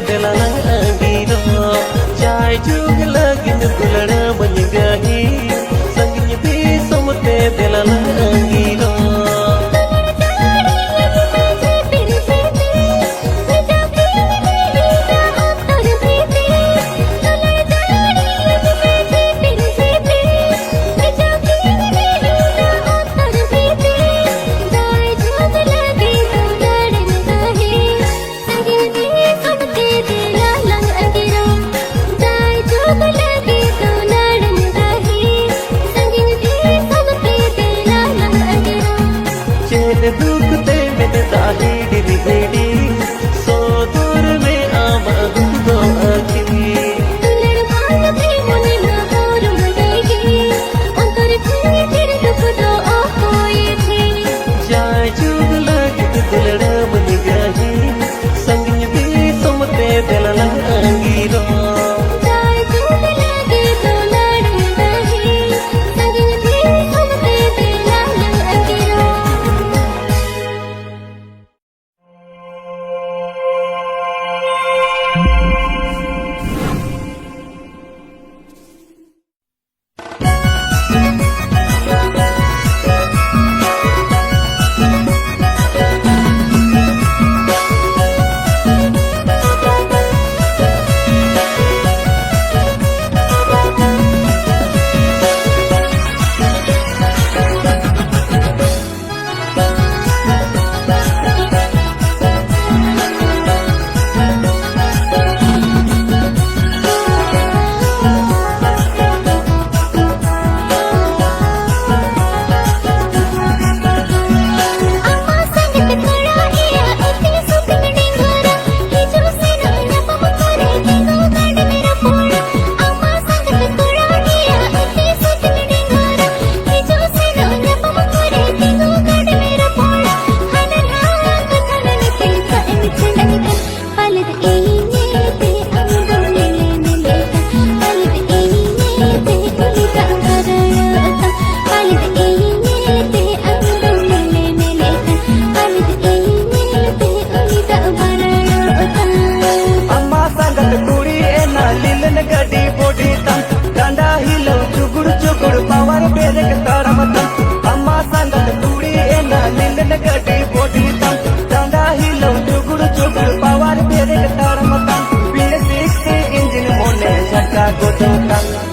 delalang angiro Jai juga lagi nukulana menyegahi Sanginya bisa mute delalang angiro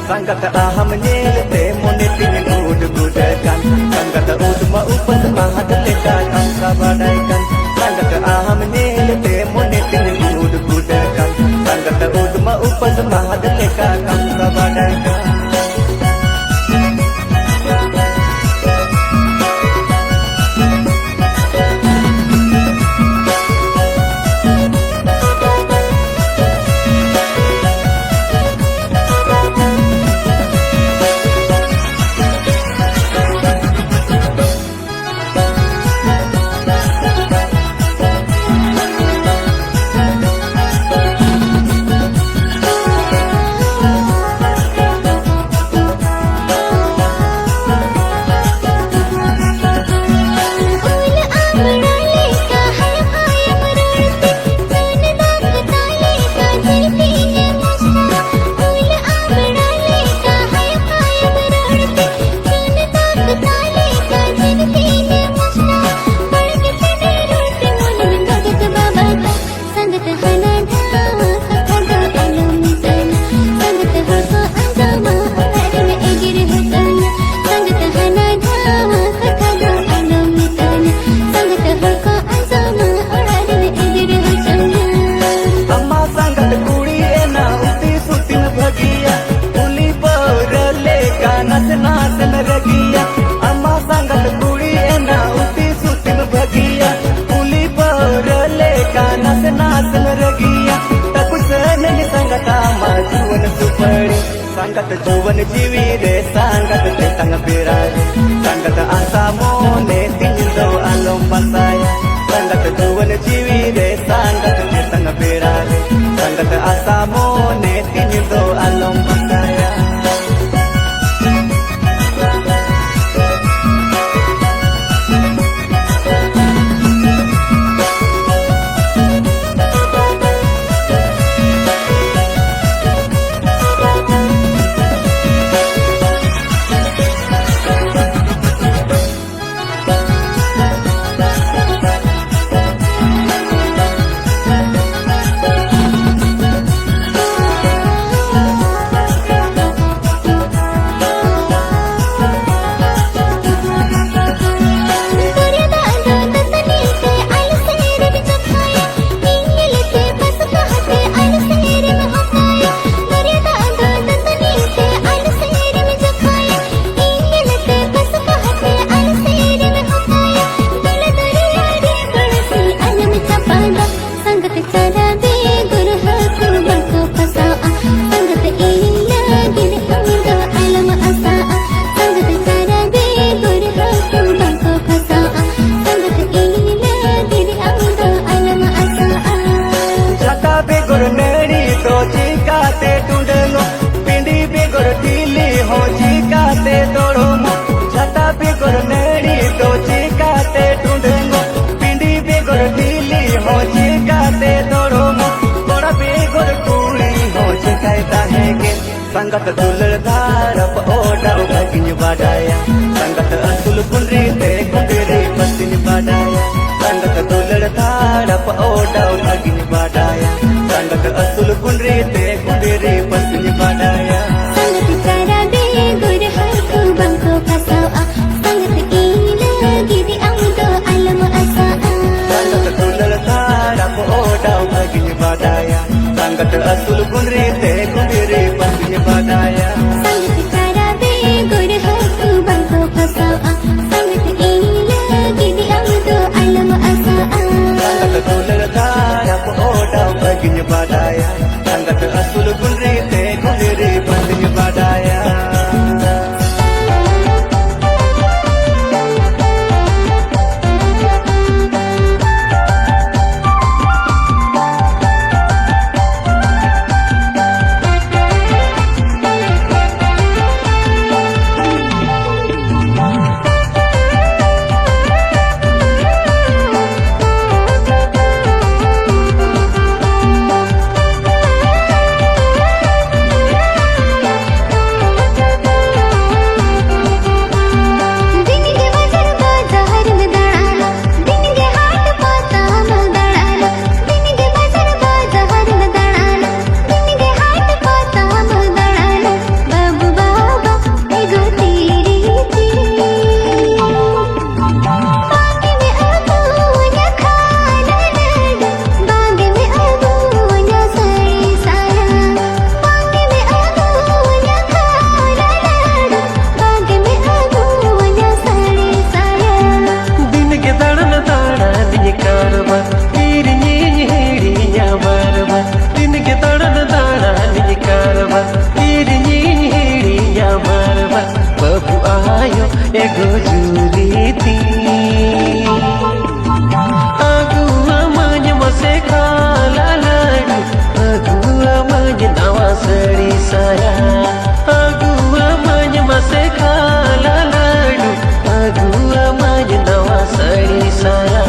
Sanggata aham nyelete mone tingin ud-udakan Sanggata udma upas mahat lekakan sabadaikan Sanggata aham nyelete mone tingin ud-udakan Sanggata udma upas mahat lekakan sabadaikan Sangat juwan jiwi re sangat te tang birai sangat asa mone tingin do alom pasai sangat juwan jiwi re sangat te tang birai sangat asa mone tingin do alom pasai Sanggat dulur darap oda baginya badaya Sanggat asul kunri te kundiri pastinya badaya Sanggat dulur darap oda baginya badaya Sanggat asul kunri te kundiri pastinya badaya Sangat cara begur harku bangko kasawa Sangat ila gidi amdo alam asa Sanggat dulur darap oda baginya badaya Sanggat asul kunri te kundiri pastinya badaya Sangat cara begur harku bangko kasawa Sangat ila gidi amdo alam asa Sanggat dulur darap oda baginya badaya Sanggat asul kunri te kundiri pastinya badaya Ego juriti Aku amanya masih kalah ladu Aku amanya nawa seri saya Aku amanya masih kalah ladu Aku amanya nawa seri saya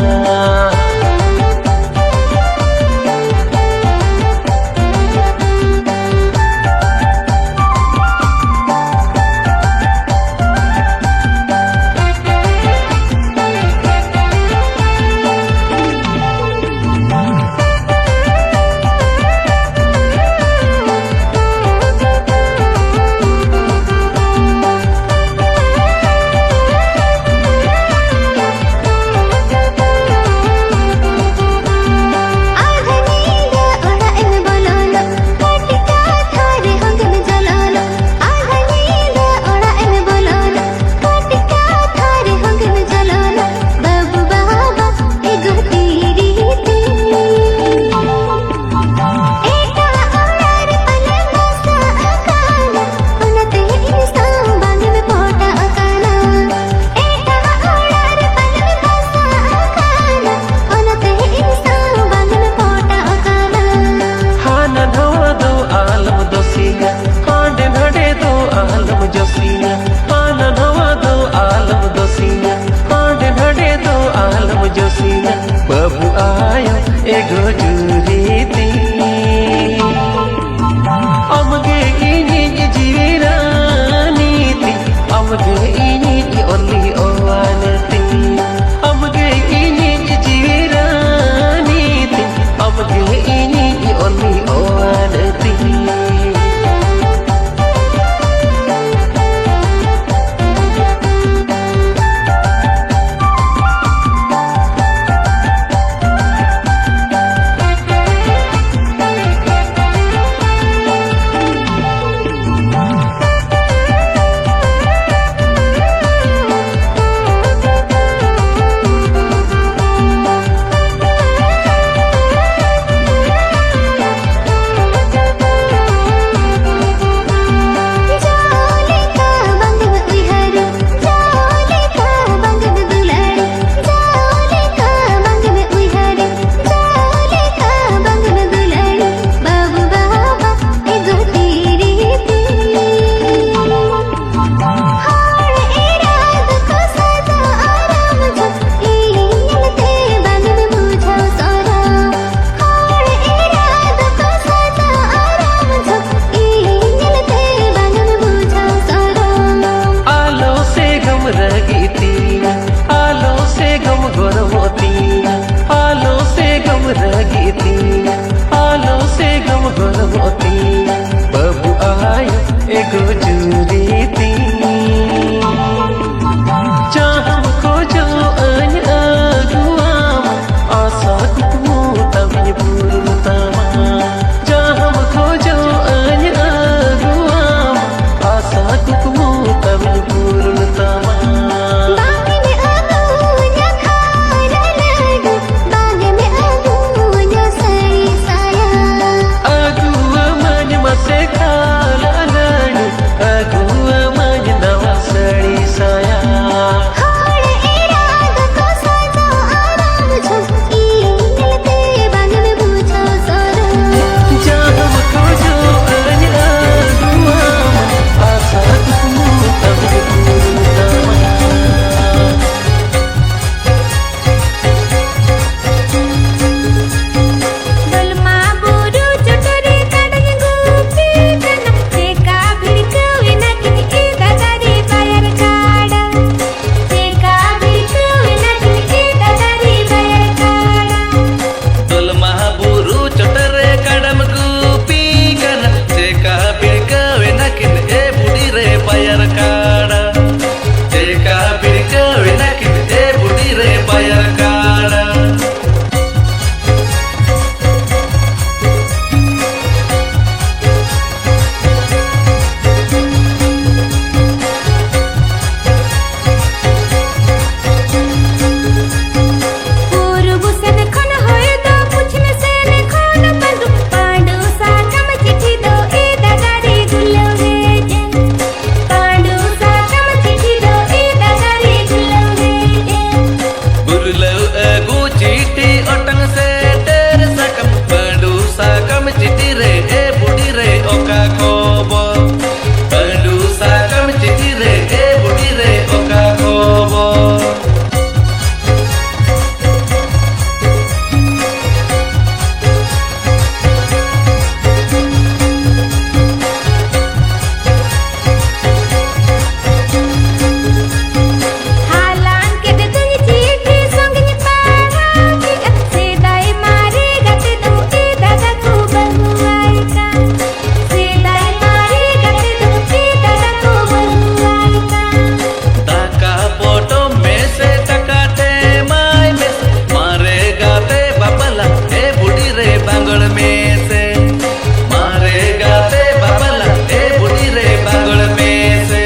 मसे खाला लाडू अगुआ माझ नावा सडी साया हाड इराद को साजो आराम छो इलते बांगन बुझो सरो जाम खोजो अन अगुआ आशा तुमु तब दलमा बोरू चटरे काडन गोपी कना तेका भिड़कवे ना किन ए दादारी बायर काडा तेका भिड़कवे ना किन ए दादारी बायर काडा तोल महाबुरु चटरे कडम गुपी कर तेका बिड़कवे नकिन ए बुड़ी रे बायर काड़ा तेका बिड़कवे नकिन ए बुड़ी रे बायर काड़ा पूर्व सन खन होए दो पूछने से ने खन बंदू पांडु सा कम चिट्ठी दो ए दादारी गुल्लो भेजे पांडु सा कम चिट्ठी दो ए दादारी गुल्लो भेजे बुरलव अगु चीटी ओटंग से तेर सकम पंडू सकम चिटी रे ए बुड़ी रे ओका कोबो पंडू सकम चिटी रे ए बुड़ी रे ओका कोबो हालां के दे तुझी चिट्ठी संग नि पारा की से दाई मारे गते दो ए दादा को बहुआई का से दाई मारे गते दो ए दादा को बहुआई का ताका फोटो में से टकाते माय में से मारे गाते बाबला ए बुड़ी रे बांगड़ में से मारे गाते बाबला ए बुड़ी रे बांगड़ में से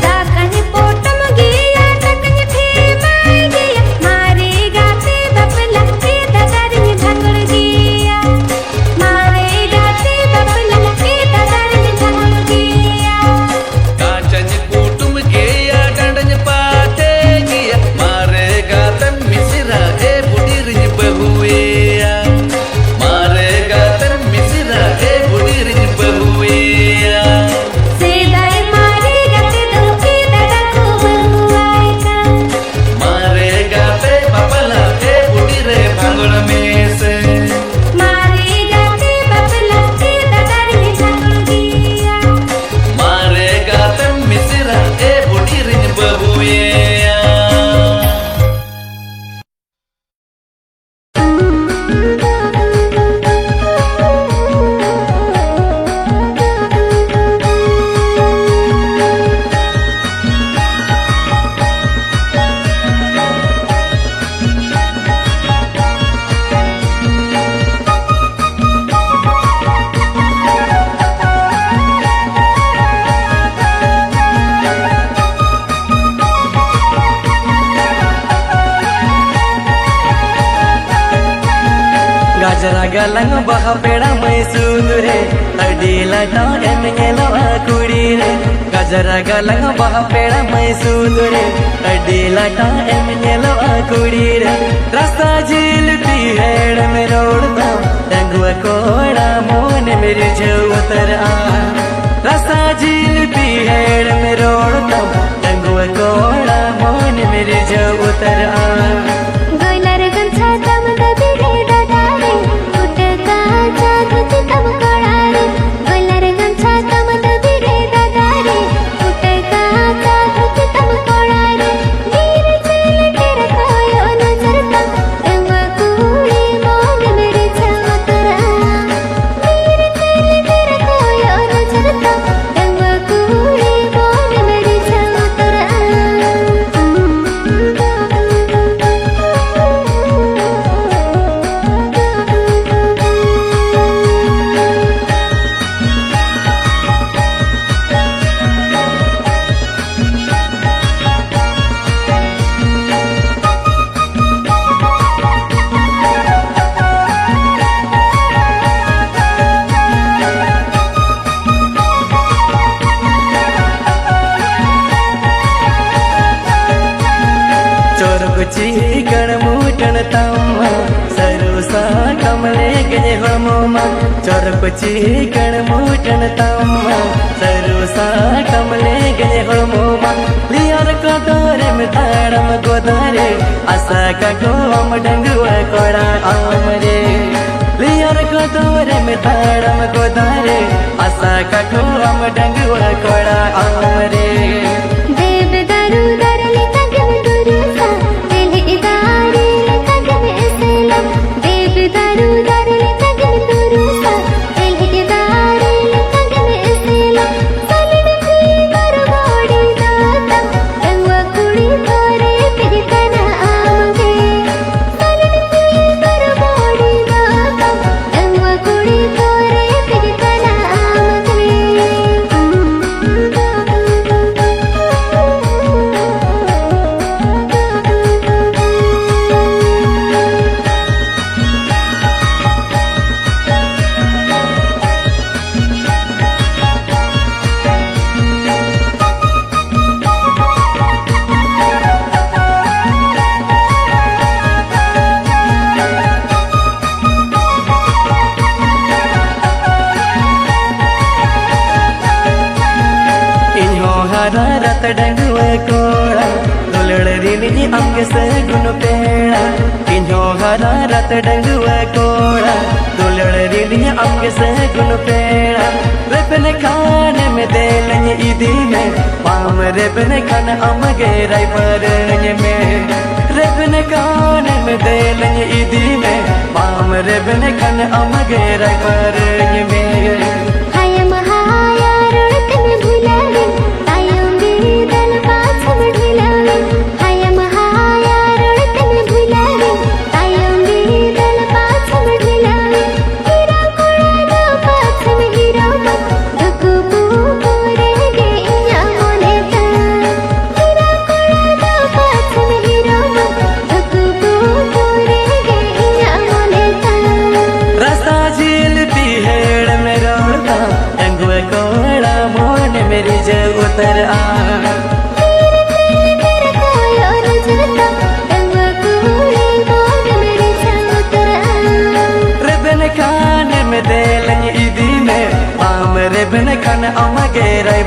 दाकनी पोटम गिया तकनी थे माय गिया मारे गाते बपला ए दादारी भंगड़ गिया मारे गाते बपला ए दादारी भंगड़ गिया काचन कुटुम गया डंडन पाते गया मारे गातन मिसिरा ए बुड़ी रिंज बहुएया मारे गातन मिसिरा ए बुड़ी रिंज बहुएया से दाई मारे गाते दो ए दादा को बहुआई का मारे गाते बाबला ए बुड़ी रे भांगड़ में से मारे गाते बपला ए दादारी भंगड़ गिया मारे गातन मिसिरा ए बुड़ी रिंज बहुएया गजरा गलंग बहा पेड़ा मैं सुंदरे अडीला टागे में लवा कुड़ी रे गजरा गलंग बहा पेड़ा मैं सुंदरे अडीला टागे में लवा कुड़ी रे रास्ता झील पी हेड़ में रोड़ता रंगुआ कोड़ा मोन मेरे जो उतर आ रास्ता झील पी हेड़ में रोड़ता रंगुआ कोड़ा मोन मेरे जो उतर आ गोइलर गंछा तम दबी रे दादारी उटका जागती तम कड़ारे गोइलर गंछा तम दबी रे दादारी उटका जागती तम कड़ारे वीर चल तेरा कोयो नजरता एम कुड़ी मोग मेरे चमतरा वीर चल तेरा कोयो नजरता एम कुड़ी मोग मेरे चमतरा चिकन मुटन तम्मा सरोसा कमले गए होमोमा चरक चिकन मुटन तम्मा सरोसा कमले गए होमोमा लियर कदरे में ताड़म गोदरे आशा का गोम डंगुआ कोड़ा आमरे लियर कदरे में ताड़म गोदरे आशा का गोम डंगुआ कोड़ा आमरे रत डंगुआ कोड़ा दुलड़ रिनी अंग से गुन पेड़ा इन्हो हरा रत डंगुआ कोड़ा दुलड़ रिनी अंग से गुन पेड़ा रेपन खाने में दे लंग इदी में पाम रेपन खान अमगे राय पर में रेपन खाने में दे लंग इदी में पाम रेपन खान अमगे राय पर में उतर आ रेबन खाने में दे लंग इदी में पाम रेबन खान अमगे राय